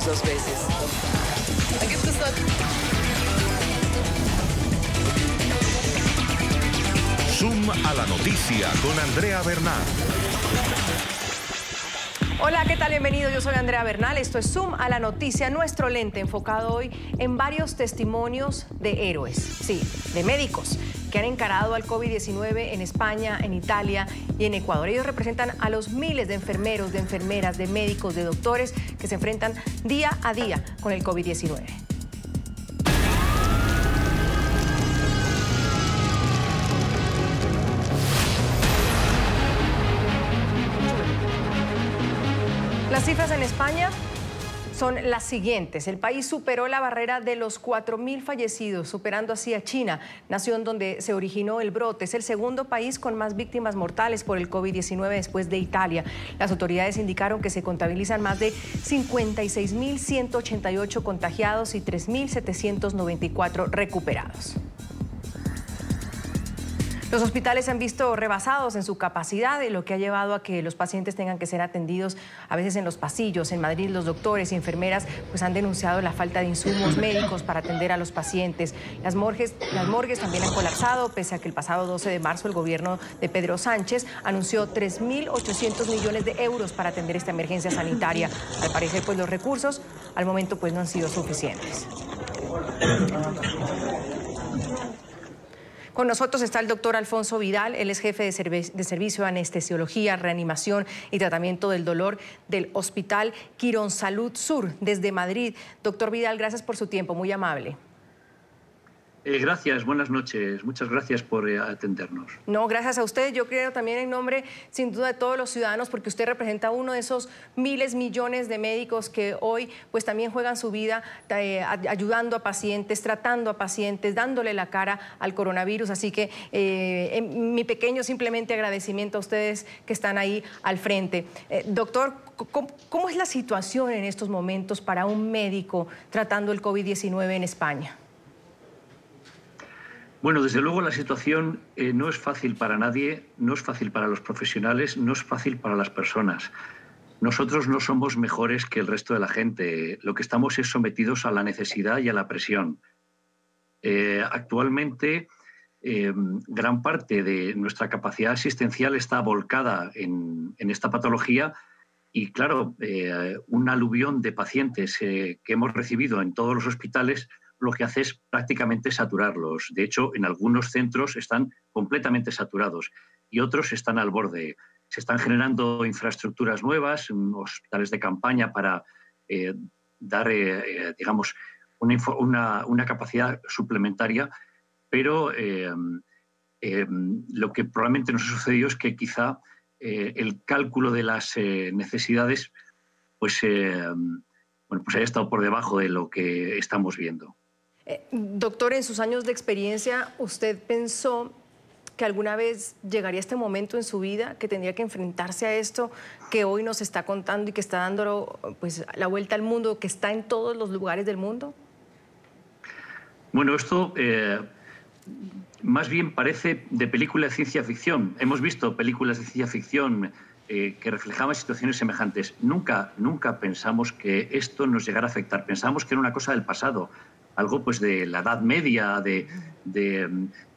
2 veces. Da gibt es Zoom a la noticia con Andrea Bernal. Hola, ¿qué tal? Bienvenido. Yo soy Andrea Bernal. Esto es Zoom a la noticia, nuestro lente enfocado hoy en varios testimonios de héroes, sí, de médicos que han encarado al COVID-19 en España, en Italia y en Ecuador. Ellos representan a los miles de enfermeros, de enfermeras, de médicos, de doctores que se enfrentan día a día con el COVID-19. Las cifras en España son las siguientes. El país superó la barrera de los 4.000 fallecidos, superando así a China, nación donde se originó el brote. Es el segundo país con más víctimas mortales por el COVID-19 después de Italia. Las autoridades indicaron que se contabilizan más de 56.188 contagiados y 3.794 recuperados. Los hospitales se han visto rebasados en su capacidad, lo que ha llevado a que los pacientes tengan que ser atendidos a veces en los pasillos. En Madrid, los doctores y enfermeras pues han denunciado la falta de insumos médicos para atender a los pacientes. Las morgues también han colapsado, pese a que el pasado 12 de marzo el gobierno de Pedro Sánchez anunció 3.800 millones de euros para atender esta emergencia sanitaria. Al parecer, pues los recursos al momento pues no han sido suficientes. Con nosotros está el doctor Alfonso Vidal. Él es jefe de servicio de anestesiología, reanimación y tratamiento del dolor del Hospital Quirónsalud Sur desde Madrid. Doctor Vidal, gracias por su tiempo, muy amable. Gracias, buenas noches. Muchas gracias por atendernos. No, gracias a usted. Yo creo también en nombre, sin duda, de todos los ciudadanos, porque usted representa uno de esos miles, millones de médicos que hoy pues también juegan su vida ayudando a pacientes, tratando a pacientes, dándole la cara al coronavirus. Así que mi pequeño simplemente agradecimiento a ustedes que están ahí al frente. Doctor, ¿cómo es la situación en estos momentos para un médico tratando el COVID-19 en España? Bueno, desde luego la situación no es fácil para nadie, no es fácil para los profesionales, no es fácil para las personas. Nosotros no somos mejores que el resto de la gente, lo que estamos es sometidos a la necesidad y a la presión. Actualmente, gran parte de nuestra capacidad asistencial está volcada en esta patología y, claro, un aluvión de pacientes que hemos recibido en todos los hospitales lo que hace es prácticamente saturarlos. De hecho, en algunos centros están completamente saturados y otros están al borde. Se están generando infraestructuras nuevas, hospitales de campaña para dar, digamos, una capacidad suplementaria, pero lo que probablemente nos ha sucedido es que quizá el cálculo de las necesidades pues haya estado por debajo de lo que estamos viendo. Doctor, en sus años de experiencia, ¿usted pensó que alguna vez llegaría este momento en su vida que tendría que enfrentarse a esto que hoy nos está contando y que está dando pues, la vuelta al mundo, que está en todos los lugares del mundo? Bueno, esto más bien parece de película de ciencia ficción. Hemos visto películas de ciencia ficción que reflejaban situaciones semejantes. Nunca pensamos que esto nos llegara a afectar. Pensamos que era una cosa del pasado, algo pues de la Edad Media, de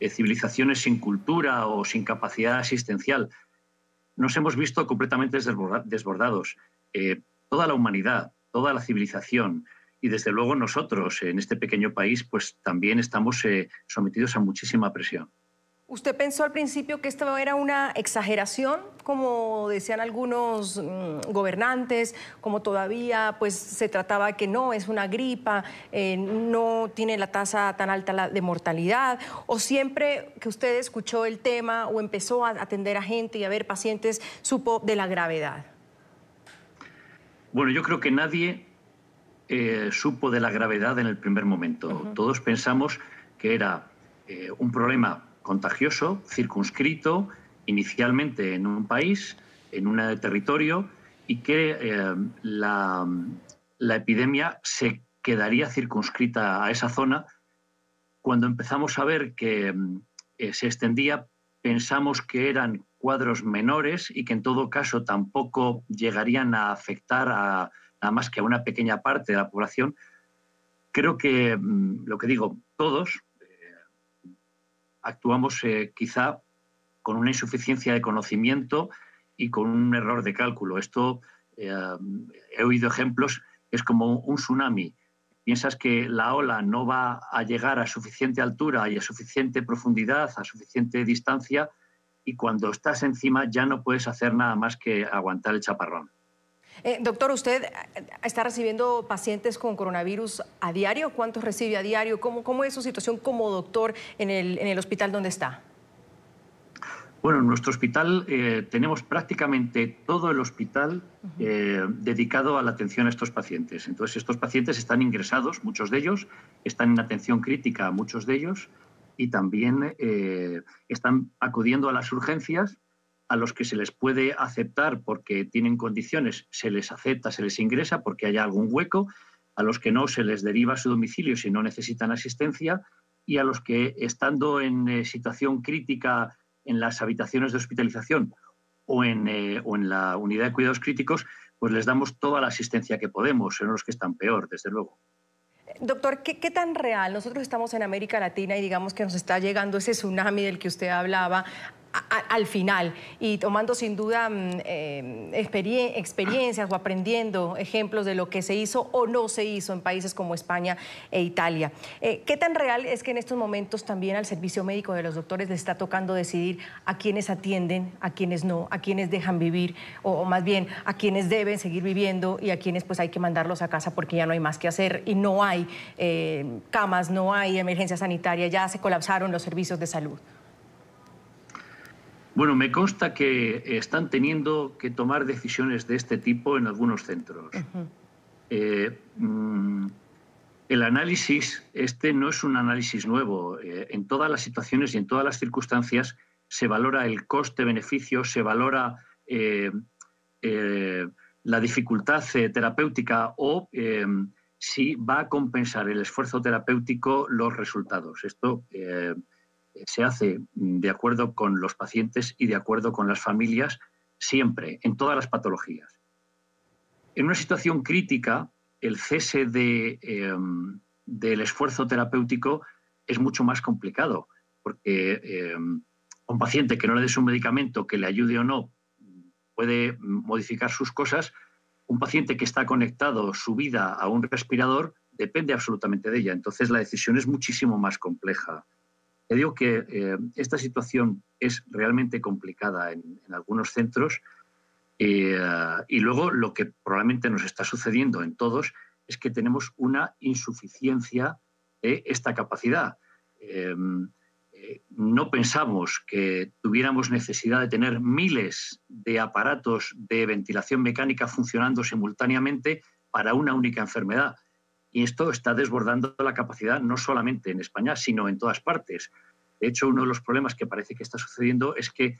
civilizaciones sin cultura o sin capacidad asistencial. Nos hemos visto completamente desbordados. Toda la humanidad, toda la civilización y desde luego nosotros en este pequeño país pues también estamos sometidos a muchísima presión. ¿Usted pensó al principio que esto era una exageración, como decían algunos gobernantes, como todavía pues se trataba que no, es una gripa, no tiene la tasa tan alta de mortalidad? ¿O siempre que usted escuchó el tema o empezó a atender a gente y a ver pacientes, supo de la gravedad? Bueno, yo creo que nadie supo de la gravedad en el primer momento. Todos pensamos que era un problema contagioso, circunscrito, inicialmente en un país, en un territorio, y que la epidemia se quedaría circunscrita a esa zona. Cuando empezamos a ver que se extendía, pensamos que eran cuadros menores y que en todo caso tampoco llegarían a afectar nada más que a una pequeña parte de la población, creo que, lo que digo, todos actuamos quizá con una insuficiencia de conocimiento y con un error de cálculo. Esto, he oído ejemplos, es como un tsunami. Piensas que la ola no va a llegar a suficiente altura y a suficiente profundidad, a suficiente distancia, y cuando estás encima ya no puedes hacer nada más que aguantar el chaparrón. Doctor, ¿usted está recibiendo pacientes con coronavirus a diario? ¿Cuántos recibe a diario? ¿Cómo es su situación como doctor en el hospital donde está? Bueno, en nuestro hospital tenemos prácticamente todo el hospital dedicado a la atención a estos pacientes. Entonces, estos pacientes están ingresados, muchos de ellos, están en atención crítica, muchos de ellos, y también están acudiendo a las urgencias, a los que se les puede aceptar porque tienen condiciones, se les acepta, se les ingresa porque haya algún hueco, a los que no se les deriva a su domicilio si no necesitan asistencia, y a los que, estando en situación crítica en las habitaciones de hospitalización o en la unidad de cuidados críticos, pues les damos toda la asistencia que podemos, son los que están peor, desde luego. Doctor, ¿qué tan real? Nosotros estamos en América Latina y digamos que nos está llegando ese tsunami del que usted hablaba al final, y tomando sin duda experiencias o aprendiendo ejemplos de lo que se hizo o no se hizo en países como España e Italia. ¿Qué tan real es que en estos momentos también al servicio médico de los doctores les está tocando decidir a quienes atienden, a quienes no, a quienes dejan vivir, o más bien a quienes deben seguir viviendo y a quienes pues hay que mandarlos a casa porque ya no hay más que hacer y no hay camas, no hay emergencia sanitaria, ya se colapsaron los servicios de salud? Bueno, me consta que están teniendo que tomar decisiones de este tipo en algunos centros. El análisis, no es un análisis nuevo. En todas las situaciones y en todas las circunstancias se valora el coste-beneficio, se valora la dificultad terapéutica o si va a compensar el esfuerzo terapéutico los resultados. Esto se hace de acuerdo con los pacientes y de acuerdo con las familias, siempre, en todas las patologías. En una situación crítica, el cese del esfuerzo terapéutico es mucho más complicado, porque un paciente que no le des un medicamento que le ayude o no puede modificar sus cosas. Un paciente que está conectado su vida a un respirador depende absolutamente de ella. Entonces la decisión es muchísimo más compleja. Te digo que esta situación es realmente complicada en algunos centros y luego lo que probablemente nos está sucediendo en todos es que tenemos una insuficiencia de esta capacidad. No pensamos que tuviéramos necesidad de tener miles de aparatos de ventilación mecánica funcionando simultáneamente para una única enfermedad. Y esto está desbordando la capacidad no solamente en España, sino en todas partes. De hecho, uno de los problemas que parece que está sucediendo es que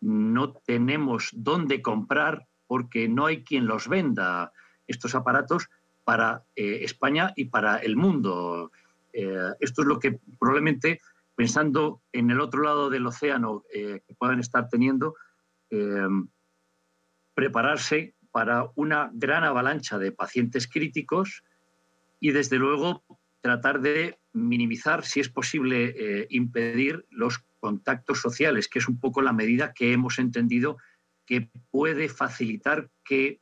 no tenemos dónde comprar porque no hay quien los venda, estos aparatos, para España y para el mundo. Esto es lo que probablemente, pensando en el otro lado del océano que puedan estar teniendo, prepararse para una gran avalancha de pacientes críticos y, desde luego, tratar de minimizar, si es posible, impedir los contactos sociales, que es un poco la medida que hemos entendido que puede facilitar que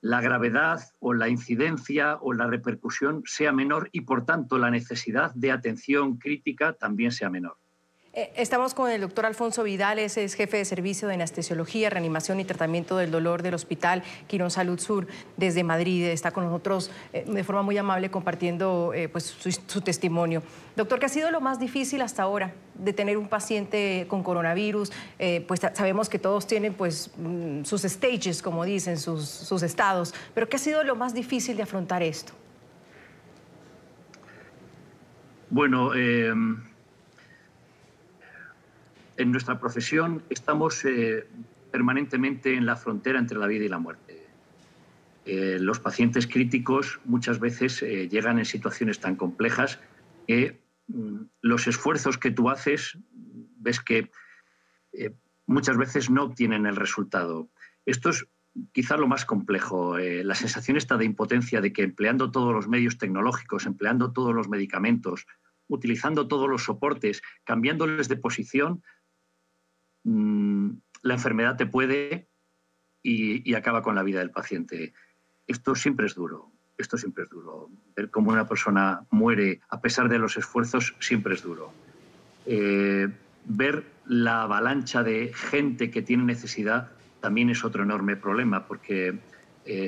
la gravedad o la incidencia o la repercusión sea menor y, por tanto, la necesidad de atención crítica también sea menor. Estamos con el doctor Alfonso Vidales, es jefe de servicio de anestesiología, reanimación y tratamiento del dolor del Hospital Quirón Salud Sur desde Madrid. Está con nosotros de forma muy amable compartiendo pues, su testimonio. Doctor, ¿qué ha sido lo más difícil hasta ahora de tener un paciente con coronavirus? Pues sabemos que todos tienen pues, sus stages, como dicen, sus estados, pero ¿qué ha sido lo más difícil de afrontar esto? Bueno, en nuestra profesión estamos permanentemente en la frontera entre la vida y la muerte. Los pacientes críticos muchas veces llegan en situaciones tan complejas que los esfuerzos que tú haces, ves que muchas veces no obtienen el resultado. Esto es quizá lo más complejo. La sensación esta de impotencia de que empleando todos los medios tecnológicos, empleando todos los medicamentos, utilizando todos los soportes, cambiándoles de posición, la enfermedad te puede y acaba con la vida del paciente. Esto siempre es duro. Esto siempre es duro. Ver cómo una persona muere a pesar de los esfuerzos siempre es duro. Ver la avalancha de gente que tiene necesidad también es otro enorme problema, porque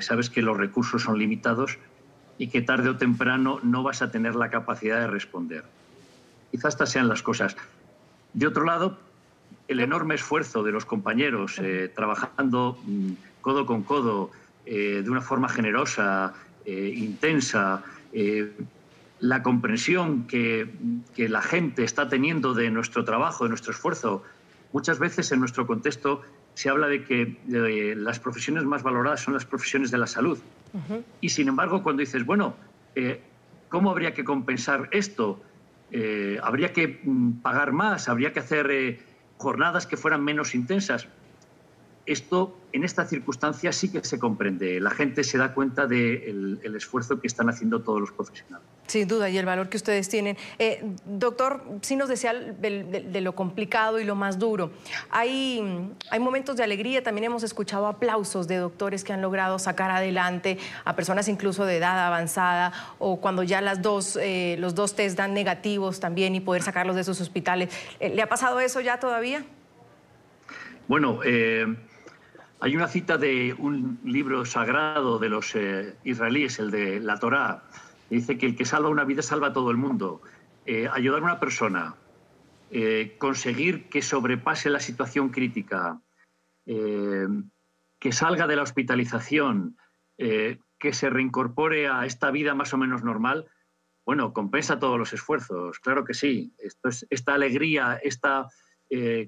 sabes que los recursos son limitados y que tarde o temprano no vas a tener la capacidad de responder. Quizás estas sean las cosas. De otro lado, el enorme esfuerzo de los compañeros trabajando codo con codo, de una forma generosa, intensa, la comprensión que la gente está teniendo de nuestro trabajo, de nuestro esfuerzo. Muchas veces en nuestro contexto se habla de que las profesiones más valoradas son las profesiones de la salud. Y sin embargo, cuando dices, bueno, ¿cómo habría que compensar esto? ¿Habría que pagar más? ¿Habría que hacer jornadas que fueran menos intensas? Esto, en esta circunstancia, sí que se comprende. La gente se da cuenta del esfuerzo que están haciendo todos los profesionales. Sin duda, y el valor que ustedes tienen. Doctor, sí nos decía de lo complicado y lo más duro. Hay momentos de alegría, también hemos escuchado aplausos de doctores que han logrado sacar adelante a personas incluso de edad avanzada, o cuando ya los dos test dan negativos también y poder sacarlos de esos hospitales. ¿Le ha pasado eso ya todavía? Bueno, hay una cita de un libro sagrado de los israelíes, el de la Torá. Dice que el que salva una vida salva a todo el mundo. Ayudar a una persona, conseguir que sobrepase la situación crítica, que salga de la hospitalización, que se reincorpore a esta vida más o menos normal, bueno, compensa todos los esfuerzos, claro que sí. Esta alegría, esta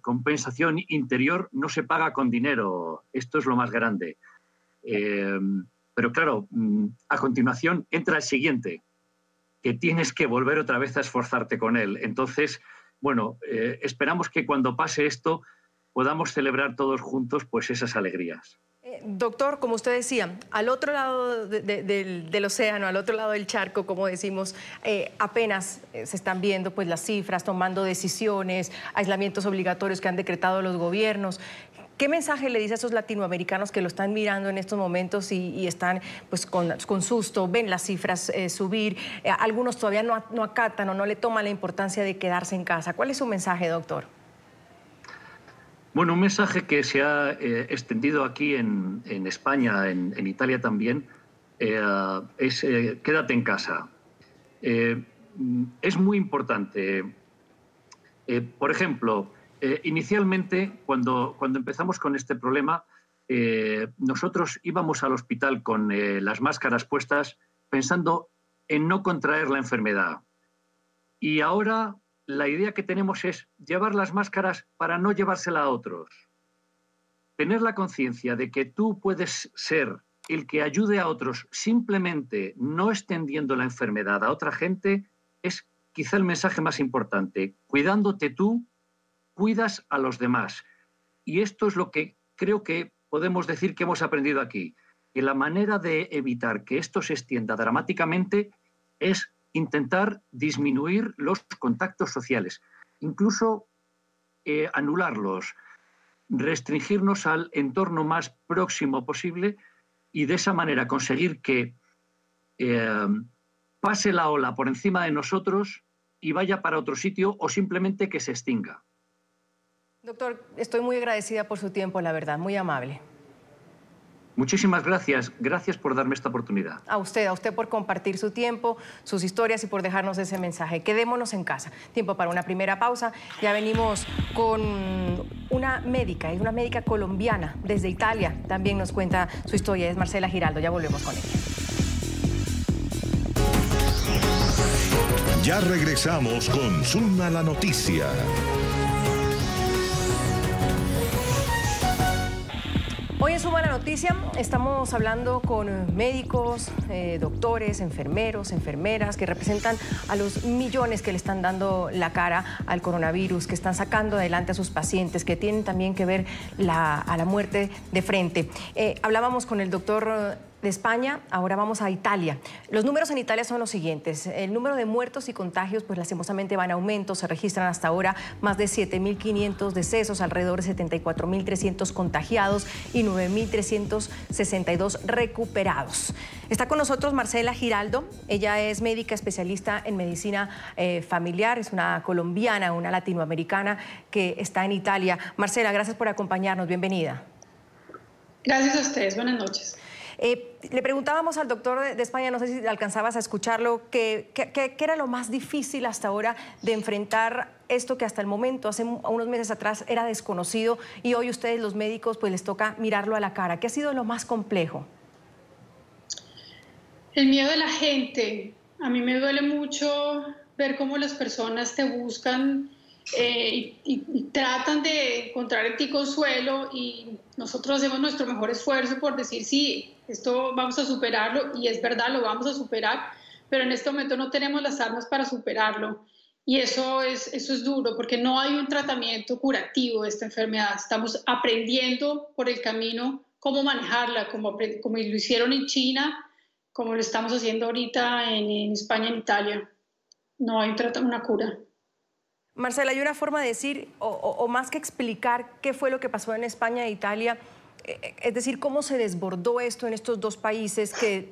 compensación interior no se paga con dinero. Esto es lo más grande. Pero claro, a continuación entra el siguiente, que tienes que volver otra vez a esforzarte con él. Entonces, bueno, esperamos que cuando pase esto podamos celebrar todos juntos pues esas alegrías. Doctor, como usted decía, al otro lado del océano, al otro lado del charco, como decimos, apenas se están viendo pues, las cifras, tomando decisiones, aislamientos obligatorios que han decretado los gobiernos. ¿Qué mensaje le dice a esos latinoamericanos que lo están mirando en estos momentos y están pues, con susto, ven las cifras subir? Algunos todavía no acatan o no le toman la importancia de quedarse en casa. ¿Cuál es su mensaje, doctor? Bueno, un mensaje que se ha extendido aquí en España, en Italia también, es quédate en casa. Es muy importante. Por ejemplo, inicialmente, cuando empezamos con este problema, nosotros íbamos al hospital con las máscaras puestas pensando en no contraer la enfermedad. Y ahora la idea que tenemos es llevar las máscaras para no llevársela a otros. Tener la conciencia de que tú puedes ser el que ayude a otros simplemente no extendiendo la enfermedad a otra gente es quizá el mensaje más importante. Cuidándote tú, cuidas a los demás. Y esto es lo que creo que podemos decir que hemos aprendido aquí. Que la manera de evitar que esto se extienda dramáticamente es intentar disminuir los contactos sociales, incluso anularlos, restringirnos al entorno más próximo posible y de esa manera conseguir que pase la ola por encima de nosotros y vaya para otro sitio o simplemente que se extinga. Doctor, estoy muy agradecida por su tiempo, la verdad, muy amable. Muchísimas gracias. Gracias por darme esta oportunidad. A usted por compartir su tiempo, sus historias y por dejarnos ese mensaje. Quedémonos en casa. Tiempo para una primera pausa. Ya venimos con una médica, es una médica colombiana desde Italia. También nos cuenta su historia, es Marcela Giraldo. Ya volvemos con ella. Ya regresamos con Zoom a la Noticia. Hoy en Suma la Noticia estamos hablando con médicos, doctores, enfermeros, enfermeras que representan a los millones que le están dando la cara al coronavirus, que están sacando adelante a sus pacientes, que tienen también que ver a la muerte de frente. Hablábamos con el doctor de España, ahora vamos a Italia. Los números en Italia son los siguientes. El número de muertos y contagios, pues lastimosamente va en aumento. Se registran hasta ahora más de 7.500 decesos, alrededor de 74.300 contagiados y 9.362 recuperados. Está con nosotros Marcela Giraldo. Ella es médica especialista en medicina familiar. Es una colombiana, una latinoamericana que está en Italia. Marcela, gracias por acompañarnos. Bienvenida. Gracias a ustedes. Buenas noches. Le preguntábamos al doctor de España, no sé si alcanzabas a escucharlo, ¿qué era lo más difícil hasta ahora de enfrentar esto que hasta el momento, hace unos meses atrás, era desconocido y hoy ustedes los médicos pues les toca mirarlo a la cara? ¿Qué ha sido lo más complejo? El miedo de la gente. A mí me duele mucho ver cómo las personas te buscan y tratan de encontrar en ti consuelo, y nosotros hacemos nuestro mejor esfuerzo por decir sí, esto vamos a superarlo, y es verdad, lo vamos a superar, pero en este momento no tenemos las armas para superarlo, y eso es duro porque no hay un tratamiento curativo de esta enfermedad. Estamos aprendiendo por el camino cómo manejarla, como lo hicieron en China, como lo estamos haciendo ahorita en España, en Italia. No hay una cura. Marcela, ¿hay una forma de decir, o más que explicar qué fue lo que pasó en España e Italia? Es decir, ¿cómo se desbordó esto en estos dos países que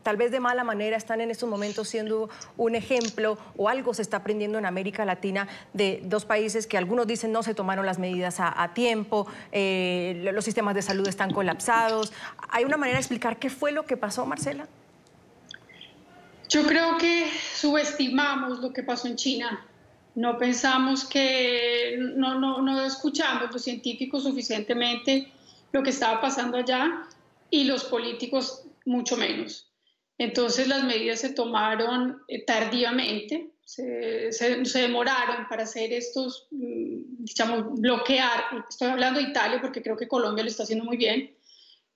tal vez de mala manera están en estos momentos siendo un ejemplo, o algo se está aprendiendo en América Latina de dos países que algunos dicen no se tomaron las medidas a tiempo, los sistemas de salud están colapsados? ¿Hay una manera de explicar qué fue lo que pasó, Marcela? Yo creo que subestimamos lo que pasó en China. No pensamos no escuchamos los científicos suficientemente lo que estaba pasando allá, y los políticos mucho menos. Entonces las medidas se tomaron tardíamente, se demoraron para hacer estos, digamos, bloquear. Estoy hablando de Italia porque creo que Colombia lo está haciendo muy bien.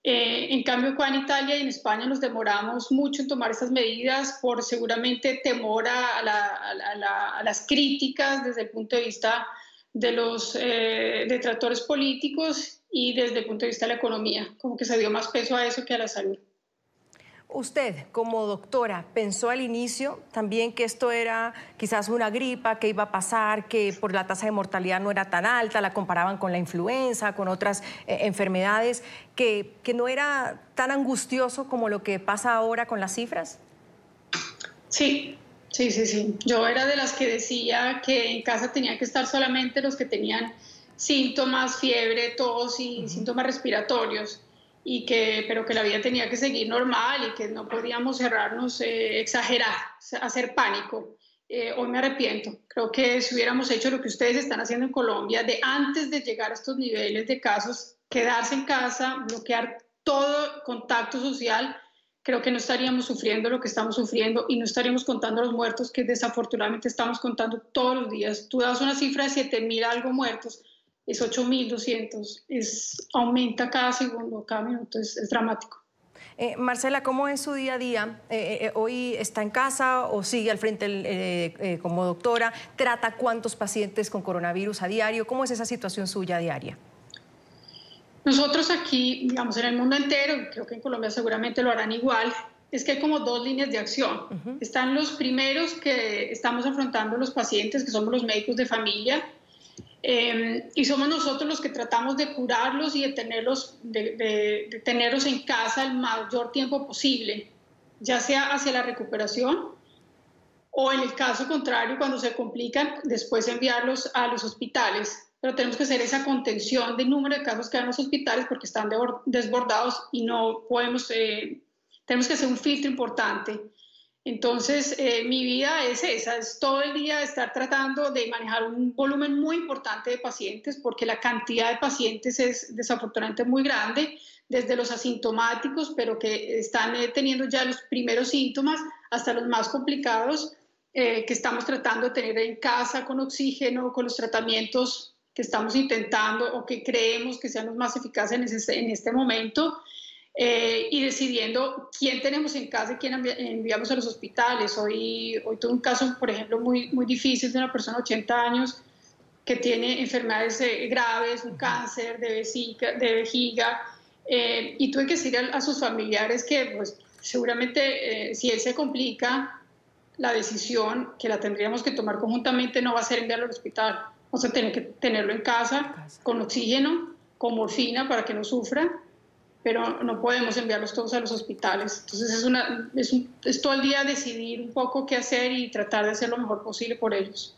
En cambio, acá en Italia y en España nos demoramos mucho en tomar estas medidas por seguramente temor a las críticas desde el punto de vista de los detractores políticos y desde el punto de vista de la economía, como que se dio más peso a eso que a la salud. Usted, como doctora, ¿pensó al inicio también que esto era quizás una gripa, que iba a pasar, que por la tasa de mortalidad no era tan alta, la comparaban con la influenza, con otras enfermedades, que no era tan angustioso como lo que pasa ahora con las cifras? Sí. Yo era de las que decía que en casa tenían que estar solamente los que tenían síntomas, fiebre, tos y síntomas respiratorios, pero que la vida tenía que seguir normal y que no podíamos cerrarnos, exagerar, hacer pánico. Hoy me arrepiento. Creo que si hubiéramos hecho lo que ustedes están haciendo en Colombia, de antes de llegar a estos niveles de casos, quedarse en casa, bloquear todo contacto social, creo que no estaríamos sufriendo lo que estamos sufriendo y no estaríamos contando los muertos que desafortunadamente estamos contando todos los días. Tú das una cifra de 7.000 algo muertos, es 8.200, aumenta cada segundo, cada minuto, es dramático. Marcela, ¿cómo es su día a día? ¿Hoy está en casa o sigue al frente como doctora? ¿Trata cuántos pacientes con coronavirus a diario? ¿Cómo es esa situación suya diaria? Nosotros aquí, digamos, en el mundo entero, creo que en Colombia seguramente lo harán igual, es que hay como dos líneas de acción. Están los primeros que estamos afrontando los pacientes, que somos los médicos de familia, y somos nosotros los que tratamos de curarlos y de tenerlos en casa el mayor tiempo posible, ya sea hacia la recuperación o, en el caso contrario, cuando se complican, después enviarlos a los hospitales. Pero tenemos que hacer esa contención del número de casos que hay en los hospitales porque están desbordados y no podemos, tenemos que hacer un filtro importante. Entonces, mi vida es esa, es todo el día estar tratando de manejar un volumen muy importante de pacientes, porque la cantidad de pacientes es desafortunadamente muy grande, desde los asintomáticos, pero que están teniendo ya los primeros síntomas, hasta los más complicados, que estamos tratando de tener en casa con oxígeno, con los tratamientos que estamos intentando o que creemos que sean los más eficaces en este momento, y decidiendo quién tenemos en casa y quién enviamos a los hospitales. Hoy tuve un caso, por ejemplo, muy difícil de una persona de 80 años que tiene enfermedades graves, un cáncer de vejiga, y tuve que decir a sus familiares que pues, seguramente si él se complica, la decisión que la tendríamos que tomar conjuntamente no va a ser enviarlo al hospital. Vamos a tener que tenerlo en casa con oxígeno, con morfina para que no sufra, pero no podemos enviarlos todos a los hospitales. Entonces es todo el día decidir un poco qué hacer y tratar de hacer lo mejor posible por ellos.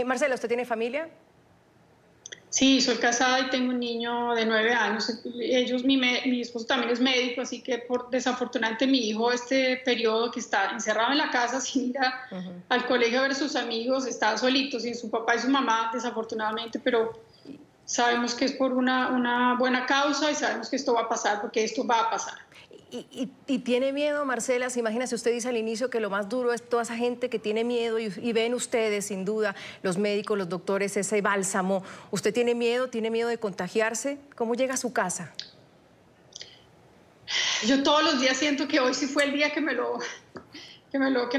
Marcela, ¿usted tiene familia? Sí, soy casada y tengo un niño de 9 años. Mi esposo también es médico, así que desafortunadamente mi hijo este periodo que está encerrado en la casa sin ir al colegio a ver a sus amigos, está solito, sin su papá y su mamá, desafortunadamente, pero sabemos que es por una buena causa y sabemos que esto va a pasar, porque esto va a pasar. ¿Y tiene miedo, Marcela? Imagínese, usted dice al inicio que lo más duro es toda esa gente que tiene miedo y ven ustedes, sin duda, los médicos, los doctores, ese bálsamo. ¿Usted tiene miedo de contagiarse? ¿Cómo llega a su casa? Yo todos los días siento que hoy sí fue el día que me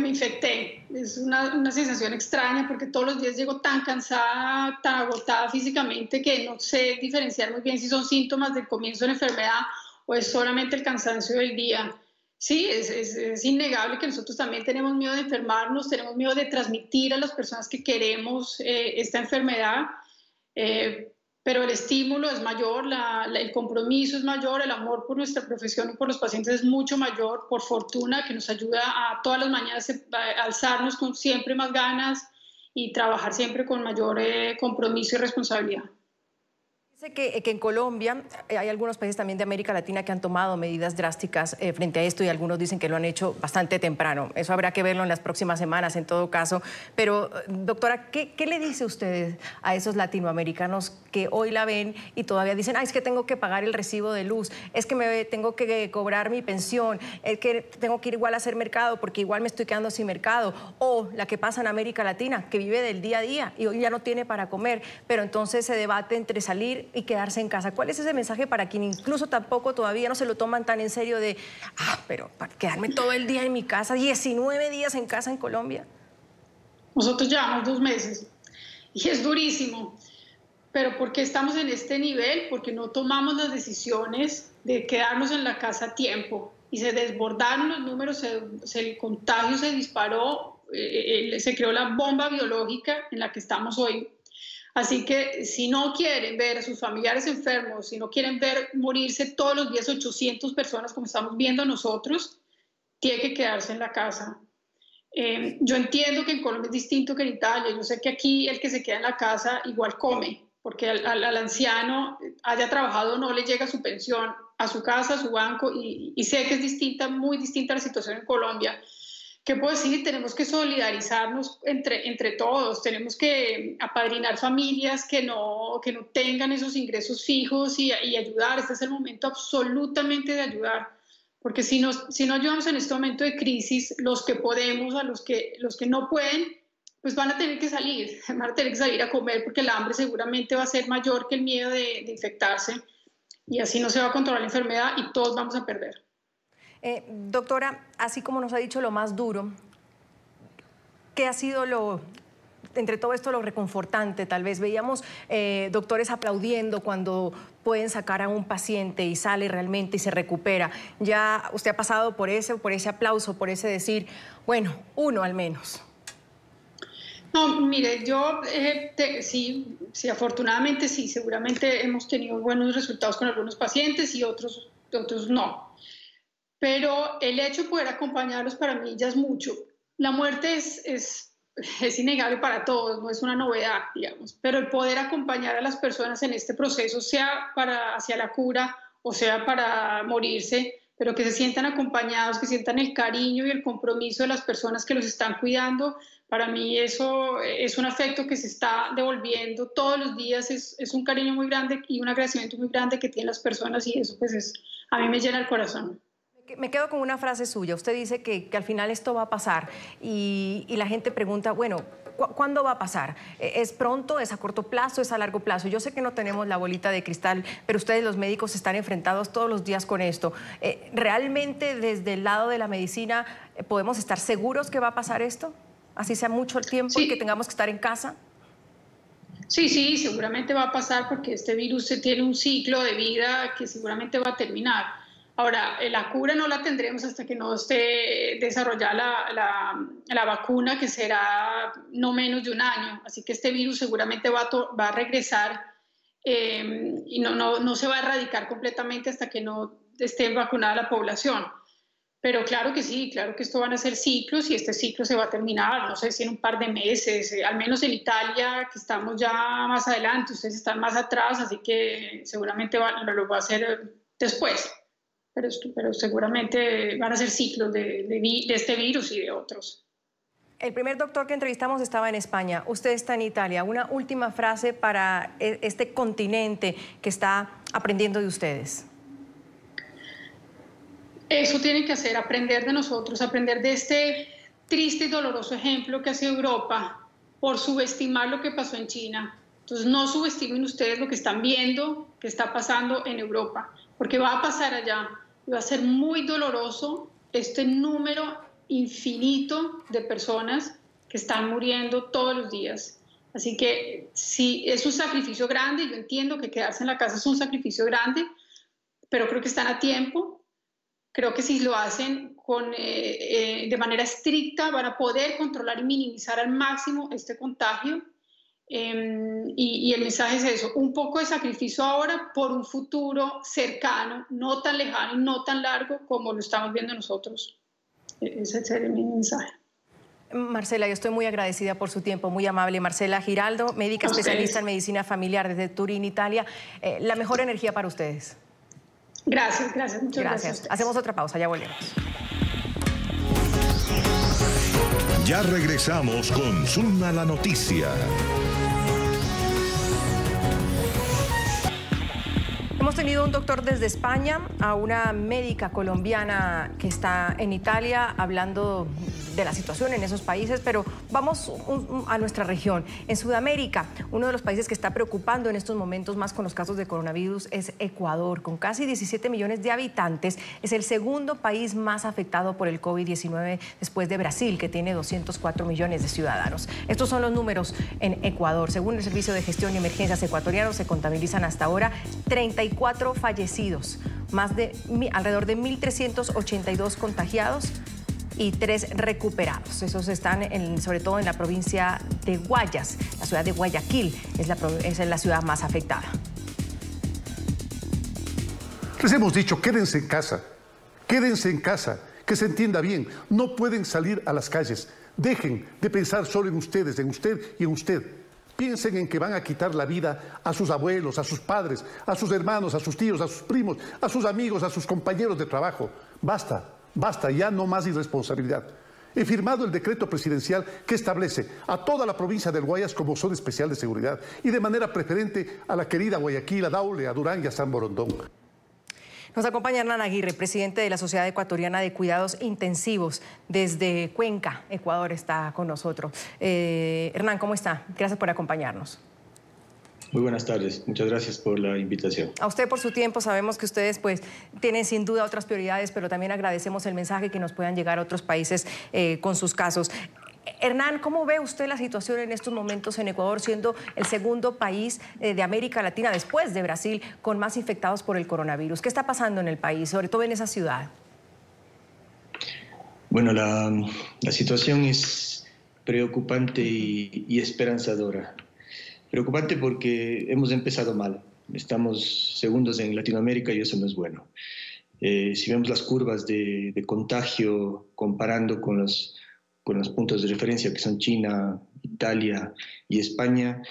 infecté. Es una sensación extraña porque todos los días llego tan cansada, tan agotada físicamente que no sé diferenciar muy bien si son síntomas del comienzo de la enfermedad o es solamente el cansancio del día. Sí, es innegable que nosotros también tenemos miedo de enfermarnos, tenemos miedo de transmitir a las personas que queremos esta enfermedad, pero el estímulo es mayor, el compromiso es mayor, el amor por nuestra profesión y por los pacientes es mucho mayor, por fortuna, que nos ayuda a todas las mañanas a alzarnos con siempre más ganas y trabajar siempre con mayor compromiso y responsabilidad. Dice que en Colombia hay algunos países también de América Latina que han tomado medidas drásticas frente a esto y algunos dicen que lo han hecho bastante temprano. Eso habrá que verlo en las próximas semanas en todo caso. Pero, doctora, ¿qué le dice usted a esos latinoamericanos que hoy la ven y todavía dicen, es que tengo que pagar el recibo de luz, es que tengo que cobrar mi pensión, es que tengo que ir igual a hacer mercado porque igual me estoy quedando sin mercado? O la que pasa en América Latina, que vive del día a día y hoy ya no tiene para comer, pero entonces se debate entre salir y quedarse en casa. ¿Cuál es ese mensaje para quien incluso tampoco todavía no se lo toman tan en serio de, pero para quedarme todo el día en mi casa, 19 días en casa en Colombia? Nosotros llevamos 2 meses y es durísimo. ¿Pero por qué estamos en este nivel? Porque no tomamos las decisiones de quedarnos en la casa a tiempo y se desbordaron los números, el contagio se disparó, se creó la bomba biológica en la que estamos hoy. Así que si no quieren ver a sus familiares enfermos, si no quieren ver morirse todos los días 800 personas como estamos viendo nosotros, tiene que quedarse en la casa. Yo entiendo que en Colombia es distinto que en Italia. Yo sé que aquí el que se queda en la casa igual come, porque al anciano, haya trabajado o no, le llega su pensión a su casa, a su banco, y sé que es distinta, muy distinta la situación en Colombia. ¿Qué puedo decir? Tenemos que solidarizarnos entre todos, tenemos que apadrinar familias que no tengan esos ingresos fijos y ayudar. Este es el momento absolutamente de ayudar, porque si no ayudamos en este momento de crisis, los que podemos, a los que no pueden, pues van a tener que salir a comer, porque el hambre seguramente va a ser mayor que el miedo de infectarse, y así no se va a controlar la enfermedad y todos vamos a perder. Doctora, así como nos ha dicho lo más duro, ¿qué ha sido entre todo esto lo reconfortante? Tal vez veíamos doctores aplaudiendo cuando pueden sacar a un paciente y sale realmente y se recupera. ¿Ya usted ha pasado por ese aplauso, por ese decir, bueno, uno al menos? No, mire, yo sí, afortunadamente sí, seguramente hemos tenido buenos resultados con algunos pacientes y otros no. Pero el hecho de poder acompañarlos para mí ya es mucho. La muerte es innegable para todos, no es una novedad, digamos, pero el poder acompañar a las personas en este proceso, sea hacia la cura o sea para morirse, pero que se sientan acompañados, que sientan el cariño y el compromiso de las personas que los están cuidando, para mí eso es un afecto que se está devolviendo todos los días, es un cariño muy grande y un agradecimiento muy grande que tienen las personas, y eso pues a mí me llena el corazón. Me quedo con una frase suya. Usted dice que al final esto va a pasar y la gente pregunta, bueno, ¿cuándo va a pasar? ¿Es pronto? ¿Es a corto plazo? ¿Es a largo plazo? Yo sé que no tenemos la bolita de cristal, pero ustedes los médicos están enfrentados todos los días con esto. ¿Realmente desde el lado de la medicina podemos estar seguros que va a pasar esto? Así sea mucho el tiempo y que tengamos que estar en casa. Sí, seguramente va a pasar porque este virus tiene un ciclo de vida que seguramente va a terminar. Ahora, la cura no la tendremos hasta que no esté desarrollada la vacuna, que será no menos de un año. Así que este virus seguramente va a regresar y no se va a erradicar completamente hasta que no esté vacunada la población. Pero claro que sí, claro que esto van a ser ciclos y este ciclo se va a terminar, no sé si en un par de meses, al menos en Italia, que estamos ya más adelante, ustedes están más atrás, así que seguramente lo va a hacer después. Pero seguramente van a ser ciclos de este virus y de otros. El primer doctor que entrevistamos estaba en España, usted está en Italia. Una última frase para este continente que está aprendiendo de ustedes. Eso tienen que hacer, aprender de nosotros, aprender de este triste y doloroso ejemplo que hace Europa por subestimar lo que pasó en China. Entonces no subestimen ustedes lo que están viendo que está pasando en Europa, porque va a pasar allá. Va a ser muy doloroso este número infinito de personas que están muriendo todos los días. Así que sí, es un sacrificio grande. Yo entiendo que quedarse en la casa es un sacrificio grande, pero creo que están a tiempo. Creo que si lo hacen de manera estricta van a poder controlar y minimizar al máximo este contagio. Y el mensaje es eso, un poco de sacrificio ahora por un futuro cercano, no tan lejano y no tan largo como lo estamos viendo nosotros. Ese sería mi mensaje. Marcela, yo estoy muy agradecida por su tiempo, muy amable. Marcela Giraldo, médica especialista en medicina familiar desde Turín, Italia. La mejor energía para ustedes. Gracias, muchas gracias. Hacemos otra pausa, ya volvemos. Ya regresamos con Zoom a la noticia. Hemos tenido un doctor desde España, a una médica colombiana que está en Italia hablando de la situación en esos países, pero vamos a nuestra región. En Sudamérica, uno de los países que está preocupando en estos momentos más con los casos de coronavirus es Ecuador. Con casi 17 millones de habitantes, es el segundo país más afectado por el COVID-19 después de Brasil, que tiene 204 millones de ciudadanos. Estos son los números en Ecuador. Según el Servicio de Gestión y Emergencias ecuatoriano, se contabilizan hasta ahora 34 fallecidos, alrededor de 1.382 contagiados y 3 recuperados. Esos están sobre todo en la provincia de Guayas. La ciudad de Guayaquil es la ciudad más afectada. Les hemos dicho, quédense en casa, que se entienda bien. No pueden salir a las calles. Dejen de pensar solo en ustedes, en usted y en usted. Piensen en que van a quitar la vida a sus abuelos, a sus padres, a sus hermanos, a sus tíos, a sus primos, a sus amigos, a sus compañeros de trabajo. Basta, ya no más irresponsabilidad. He firmado el decreto presidencial que establece a toda la provincia del Guayas como zona especial de seguridad y de manera preferente a la querida Guayaquil, a Daule, a Durán y a San Borondón. Nos acompaña Hernán Aguirre, presidente de la Sociedad Ecuatoriana de Cuidados Intensivos. Desde Cuenca, Ecuador, está con nosotros. Hernán, ¿cómo está? Gracias por acompañarnos. Muy buenas tardes. Muchas gracias por la invitación. A usted por su tiempo. Sabemos que ustedes tienen sin duda otras prioridades, pero también agradecemos el mensaje que nos puedan llegar a otros países con sus casos. Hernán, ¿cómo ve usted la situación en estos momentos en Ecuador, siendo el segundo país de América Latina, después de Brasil, con más infectados por el coronavirus? ¿Qué está pasando en el país, sobre todo en esa ciudad? Bueno, la situación es preocupante y esperanzadora. Preocupante porque hemos empezado mal. Estamos segundos en Latinoamérica y eso no es bueno. Si vemos las curvas de contagio comparando con los puntos de referencia que son China, Italia y España,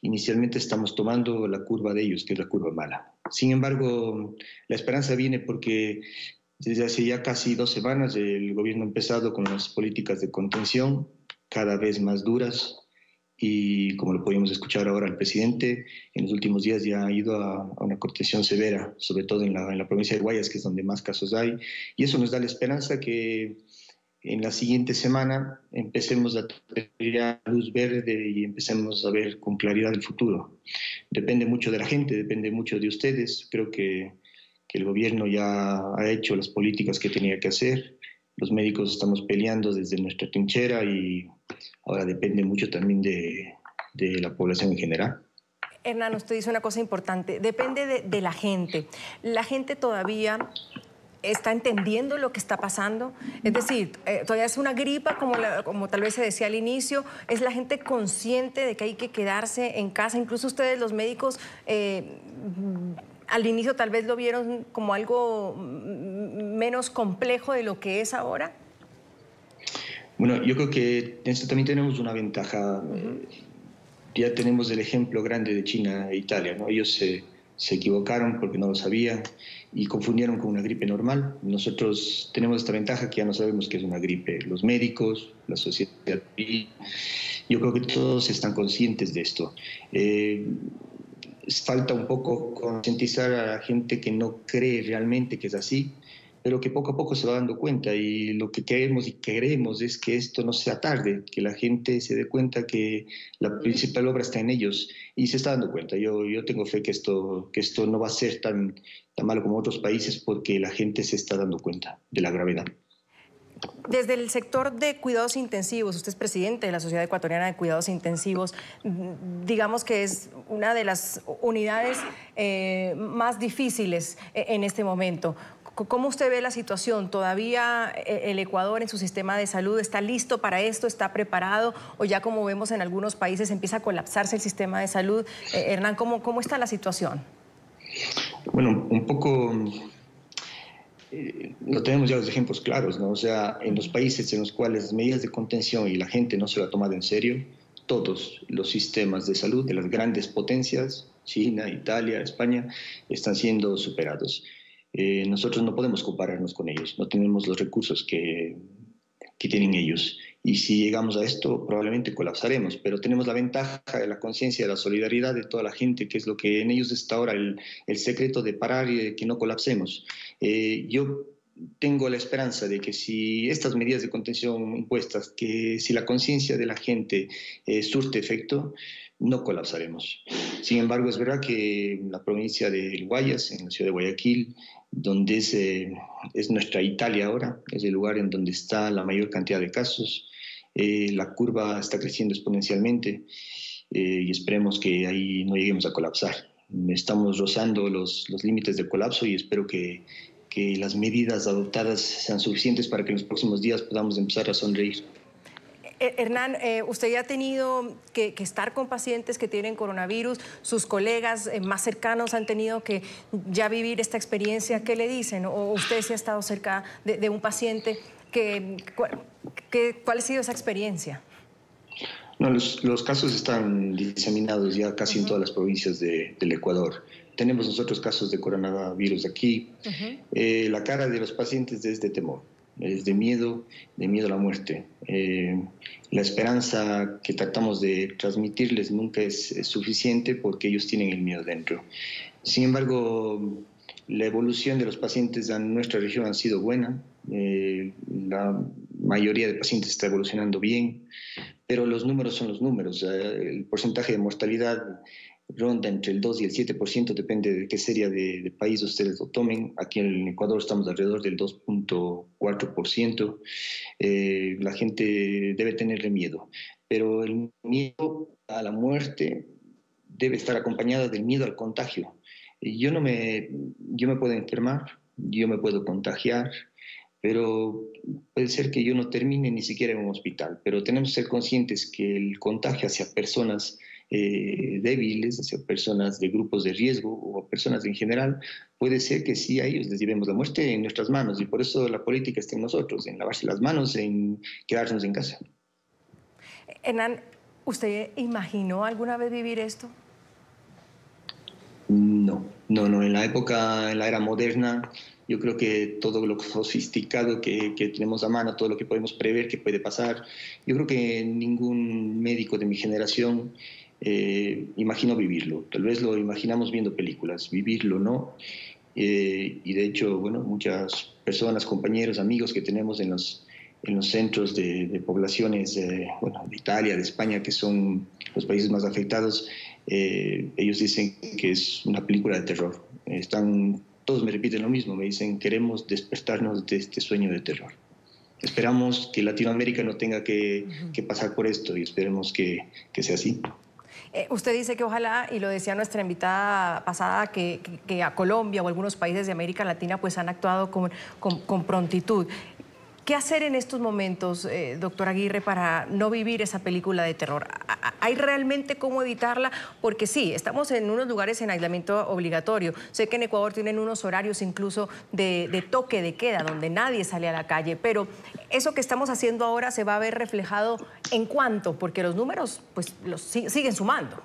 inicialmente estamos tomando la curva de ellos, que es la curva mala. Sin embargo, la esperanza viene porque desde hace ya casi 2 semanas el gobierno ha empezado con las políticas de contención cada vez más duras y como lo pudimos escuchar ahora, el presidente en los últimos días ya ha ido a una contención severa, sobre todo en la provincia de Guayas, que es donde más casos hay, y eso nos da la esperanza que en la siguiente semana empecemos a tener luz verde y empecemos a ver con claridad el futuro. Depende mucho de la gente, depende mucho de ustedes. Creo que el gobierno ya ha hecho las políticas que tenía que hacer. Los médicos estamos peleando desde nuestra trinchera y ahora depende mucho también de la población en general. Hernán, usted dice una cosa importante, depende de la gente. La gente todavía está entendiendo lo que está pasando, es decir, todavía es una gripa como tal vez se decía al inicio, es la gente consciente de que hay que quedarse en casa, incluso ustedes los médicos al inicio tal vez lo vieron como algo menos complejo de lo que es ahora. Bueno, yo creo que en esto también tenemos una ventaja. Ya tenemos el ejemplo grande de China e Italia, ¿no? Ellos se equivocaron porque no lo sabían y confundieron con una gripe normal. Nosotros tenemos esta ventaja que ya no sabemos qué es una gripe. Los médicos, la sociedad, yo creo que todos están conscientes de esto. Falta un poco concientizar a la gente que no cree realmente que es así, pero que poco a poco se va dando cuenta, y lo que queremos y queremos es que esto no sea tarde, que la gente se dé cuenta que la principal obra está en ellos, y se está dando cuenta. Yo tengo fe que esto no va a ser tan malo como otros países, porque la gente se está dando cuenta de la gravedad. Desde el sector de cuidados intensivos, usted es presidente de la Sociedad Ecuatoriana de Cuidados Intensivos, digamos que es una de las unidades más difíciles en este momento. ¿Cómo usted ve la situación? ¿Todavía el Ecuador en su sistema de salud está listo para esto? ¿Está preparado? ¿O ya, como vemos en algunos países, empieza a colapsarse el sistema de salud? Hernán, ¿cómo está la situación? Bueno, un poco lo tenemos ya los ejemplos claros, ¿no? O sea, en los países en los cuales las medidas de contención y la gente no se lo ha tomado en serio, todos los sistemas de salud de las grandes potencias, China, Italia, España, están siendo superados. Nosotros no podemos compararnos con ellos, no tenemos los recursos que tienen ellos. Y si llegamos a esto, probablemente colapsaremos, pero tenemos la ventaja de la conciencia, de la solidaridad de toda la gente, que es lo que en ellos está ahora el secreto de parar y de que no colapsemos. Yo tengo la esperanza de que si estas medidas de contención impuestas, que si la conciencia de la gente surte efecto, no colapsaremos. Sin embargo, es verdad que en la provincia del Guayas, en la ciudad de Guayaquil, donde es nuestra Italia ahora, es el lugar en donde está la mayor cantidad de casos, la curva está creciendo exponencialmente y esperemos que ahí no lleguemos a colapsar. Estamos rozando los límites de colapso y espero que las medidas adoptadas sean suficientes para que en los próximos días podamos empezar a sonreír. Hernán, usted ya ha tenido que estar con pacientes que tienen coronavirus, sus colegas más cercanos han tenido que ya vivir esta experiencia. ¿Qué le dicen? ¿O usted sí ha estado cerca de un paciente? ¿Cuál ha sido esa experiencia? No, los casos están diseminados ya casi en todas las provincias del Ecuador. Tenemos nosotros casos de coronavirus aquí. La cara de los pacientes es de temor, es de miedo a la muerte. La esperanza que tratamos de transmitirles nunca es suficiente porque ellos tienen el miedo dentro. Sin embargo, la evolución de los pacientes en nuestra región ha sido buena. La mayoría de pacientes está evolucionando bien, pero los números son los números. El porcentaje de mortalidad ronda entre el 2 y el 7%, depende de qué serie de país ustedes lo tomen. Aquí en Ecuador estamos alrededor del 2.4%. La gente debe tenerle miedo, pero el miedo a la muerte debe estar acompañado del miedo al contagio. Yo me puedo enfermar, yo me puedo contagiar, pero puede ser que yo no termine ni siquiera en un hospital. Pero tenemos que ser conscientes que el contagio hacia personas débiles, hacia personas de grupos de riesgo o a personas en general, puede ser que sí a ellos les llevemos la muerte en nuestras manos, y por eso la política está en nosotros, en lavarse las manos, en quedarnos en casa. Hernán, ¿usted imaginó alguna vez vivir esto? No, en la era moderna Yo creo que todo lo sofisticado que tenemos a mano, todo lo que podemos prever que puede pasar, yo creo que ningún médico de mi generación imaginó vivirlo. Tal vez lo imaginamos viendo películas, vivirlo no. Y de hecho, bueno, muchas personas, compañeros, amigos que tenemos en los centros de poblaciones bueno, de Italia, de España, que son los países más afectados, ellos dicen que es una película de terror. Todos me repiten lo mismo, me dicen, queremos despertarnos de este sueño de terror. Esperamos que Latinoamérica no tenga que pasar por esto y esperemos que sea así. Usted dice que ojalá, y lo decía nuestra invitada pasada, que a Colombia o algunos países de América Latina pues han actuado con prontitud. ¿Qué hacer en estos momentos, doctor Aguirre, para no vivir esa película de terror? ¿Hay realmente cómo evitarla? Porque sí, estamos en unos lugares en aislamiento obligatorio. Sé que en Ecuador tienen unos horarios incluso de toque de queda, donde nadie sale a la calle, pero eso que estamos haciendo ahora se va a ver reflejado ¿en cuánto? Porque los números pues siguen sumando.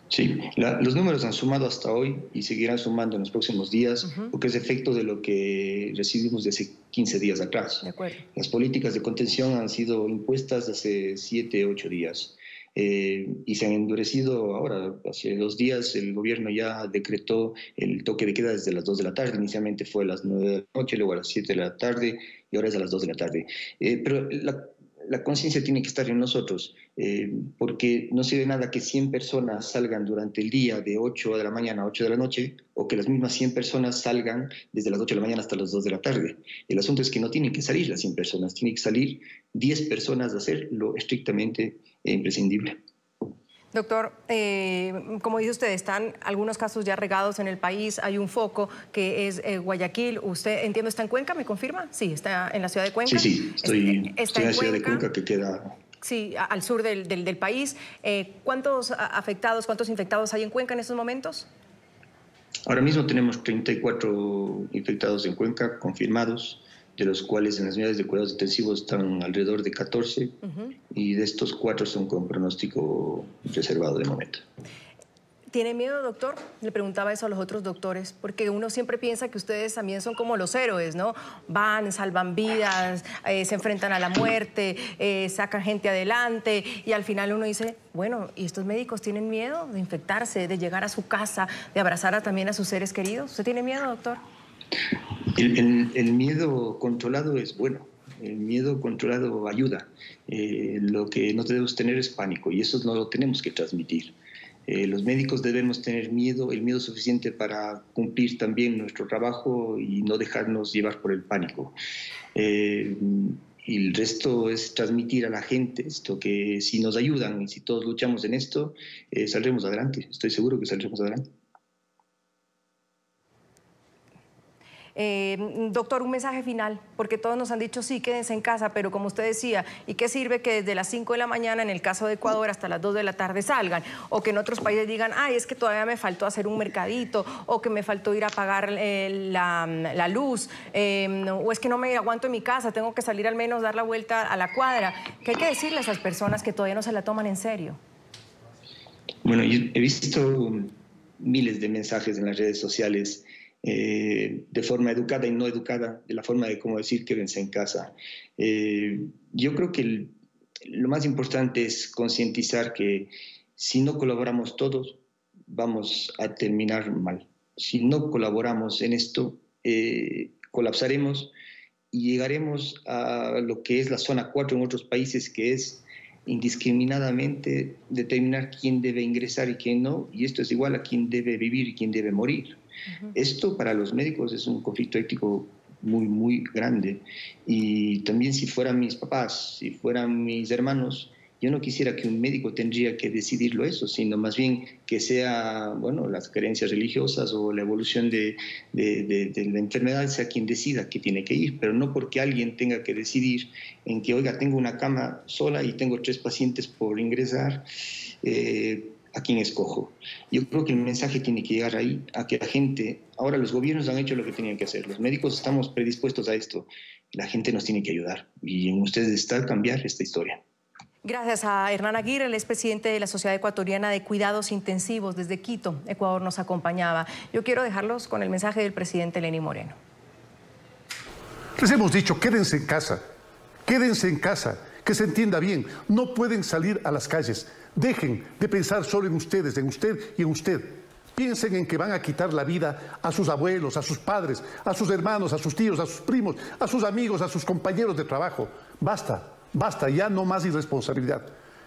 Sí, los números han sumado hasta hoy y seguirán sumando en los próximos días, porque es efecto de lo que recibimos de hace 15 días atrás. De acuerdo. Las políticas de contención han sido impuestas hace 7, 8 días y se han endurecido ahora. Hace 2 días el gobierno ya decretó el toque de queda desde las 2 de la tarde. Inicialmente fue a las 9 de la noche, luego a las 7 de la tarde y ahora es a las 2 de la tarde. Pero la conciencia tiene que estar en nosotros, porque no sirve nada que 100 personas salgan durante el día de 8 de la mañana a 8 de la noche, o que las mismas 100 personas salgan desde las 8 de la mañana hasta las 2 de la tarde. El asunto es que no tienen que salir las 100 personas, tienen que salir 10 personas a hacer lo estrictamente imprescindible. Doctor, como dice usted, están algunos casos ya regados en el país, hay un foco que es Guayaquil. ¿Usted, entiendo, está en Cuenca, me confirma? Sí, está en la ciudad de Cuenca. Sí, estoy en la ciudad de Cuenca, que queda... Sí, al sur del país. ¿Cuántos afectados, cuántos infectados hay en Cuenca en estos momentos? Ahora mismo tenemos 34 infectados en Cuenca confirmados, de los cuales en las unidades de cuidados intensivos están alrededor de 14, y de estos 4 son con pronóstico reservado de momento. ¿Tiene miedo, doctor? Le preguntaba eso a los otros doctores, porque uno siempre piensa que ustedes también son como los héroes, ¿no? Van, salvan vidas, se enfrentan a la muerte, sacan gente adelante, y al final uno dice, bueno, ¿y estos médicos tienen miedo de infectarse, de llegar a su casa, de abrazar también a sus seres queridos? ¿Usted tiene miedo, doctor? El miedo controlado es bueno, el miedo controlado ayuda. Lo que no debemos tener es pánico, y eso no lo tenemos que transmitir. Los médicos debemos tener miedo, el miedo suficiente para cumplir también nuestro trabajo y no dejarnos llevar por el pánico. Y el resto es transmitir a la gente esto, que si nos ayudan y si todos luchamos en esto, saldremos adelante. Estoy seguro que saldremos adelante. Doctor, un mensaje final, porque todos nos han dicho sí, quédense en casa, pero como usted decía, ¿y qué sirve que desde las 5 de la mañana en el caso de Ecuador hasta las 2 de la tarde salgan? O que en otros países digan, ay, es que todavía me faltó hacer un mercadito, o que me faltó ir a pagar la luz, o es que no me aguanto en mi casa, tengo que salir al menos dar la vuelta a la cuadra. ¿Qué hay que decirle a esas personas que todavía no se la toman en serio? Bueno, yo he visto miles de mensajes en las redes sociales de forma educada y no educada, de la forma de cómo decir quédense en casa. Yo creo que lo más importante es concientizar que si no colaboramos todos, vamos a terminar mal. Si no colaboramos en esto, colapsaremos y llegaremos a lo que es la zona 4 en otros países, que es indiscriminadamente determinar quién debe ingresar y quién no, y esto es igual a quién debe vivir y quién debe morir. Esto para los médicos es un conflicto ético muy, muy grande, y también si fueran mis papás, si fueran mis hermanos, yo no quisiera que un médico tendría que decidirlo eso, sino más bien que sea, bueno, las creencias religiosas o la evolución de la enfermedad sea quien decida que tiene que ir, pero no porque alguien tenga que decidir en que, oiga, tengo una cama sola y tengo 3 pacientes por ingresar, ¿a quién escojo? Yo creo que el mensaje tiene que llegar ahí, a que la gente, ahora los gobiernos han hecho lo que tenían que hacer, los médicos estamos predispuestos a esto, la gente nos tiene que ayudar, y en ustedes está cambiar esta historia. Gracias a Hernán Aguirre, el expresidente de la Sociedad Ecuatoriana de Cuidados Intensivos desde Quito, Ecuador, nos acompañaba. Yo quiero dejarlos con el mensaje del presidente Lenín Moreno. Les hemos dicho, quédense en casa, que se entienda bien. No pueden salir a las calles. Dejen de pensar solo en ustedes, en usted y en usted. Piensen en que van a quitar la vida a sus abuelos, a sus padres, a sus hermanos, a sus tíos, a sus primos, a sus amigos, a sus compañeros de trabajo. Basta, ya no más irresponsabilidad.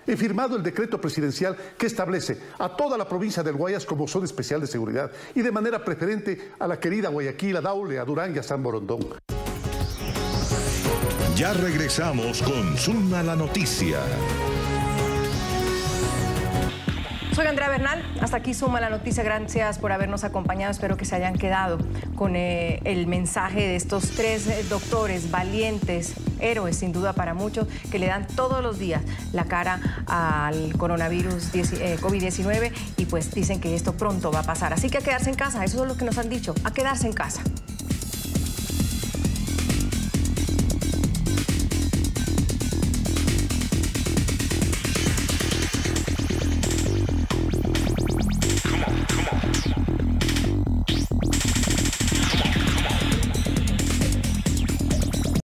He firmado el decreto presidencial que establece a toda la provincia del Guayas como zona especial de seguridad y de manera preferente a la querida Guayaquil, a Daule, a Durán y a San Borondón. Ya regresamos con Zuna la Noticia. Soy Andrea Bernal, hasta aquí Suma la Noticia, gracias por habernos acompañado, espero que se hayan quedado con el mensaje de estos 3 doctores valientes, héroes sin duda para muchos, que le dan todos los días la cara al coronavirus COVID-19 y pues dicen que esto pronto va a pasar, así que a quedarse en casa, eso es lo que nos han dicho, a quedarse en casa.